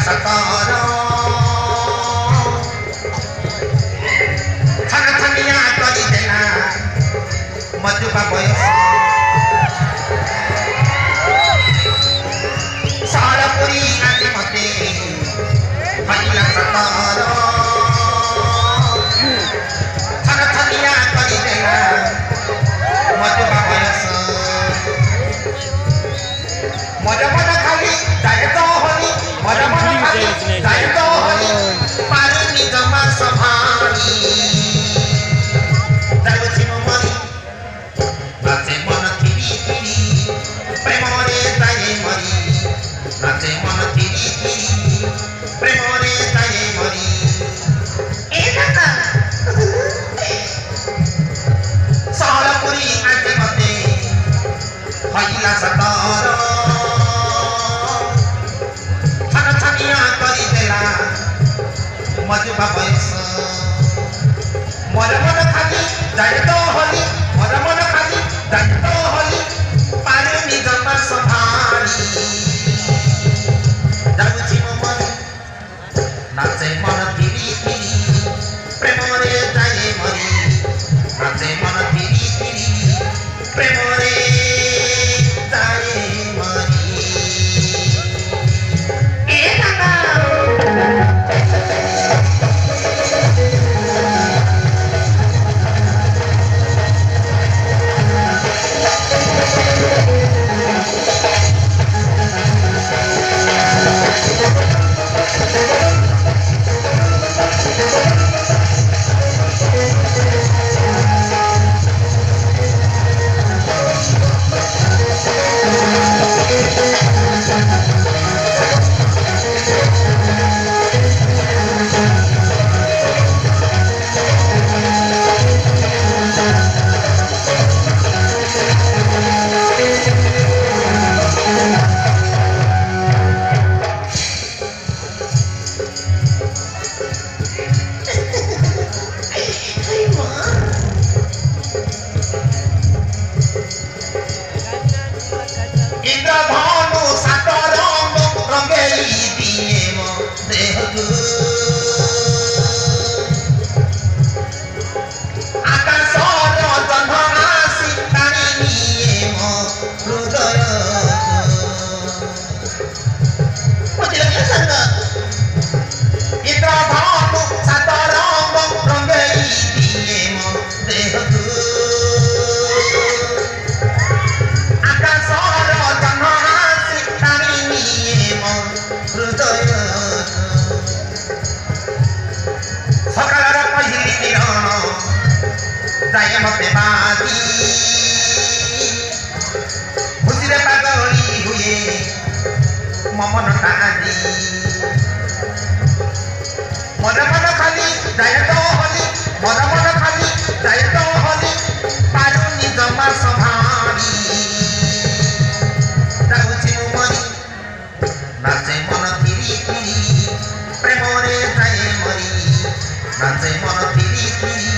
सतर छन छनिया गरिदेला मजुबा बयस सारपुरी आदि मते हरिला सतर छन छनिया गरिदेला मजुबा बयस मजा मजा खाली जायतो होली मजा मजा खाली जायतो होली पारुनी जमा सभानी जागोची मरी नाचे मन थिरी थिरी प्रेमरे जाए मरी नाचे मन थिरी थिरी प्रेमरे जाए मरी ए काका सारपुरी आजे मते हइला सतर मजुबा बयस मजा मन खाली जायतो होली मजा मन खाली जायतो होली पारुनी जमा सभानी जागुची मन नाचे मन थिरी थिरी प्रेमरे जाए मरी नाचे मन थिरी थिरी प्रेमरे जाए मरी ए काका जाए मते बाजी खुशीरे पागली हुए ममन ताजी मन मन खाली जायतो होली मन मन खाली जायतो होली पारुनी जमा सभानी जागुची मरी नाचे मन थिरी थिरी प्रेमरे जाए मरी नाचे मन थिरी थिरी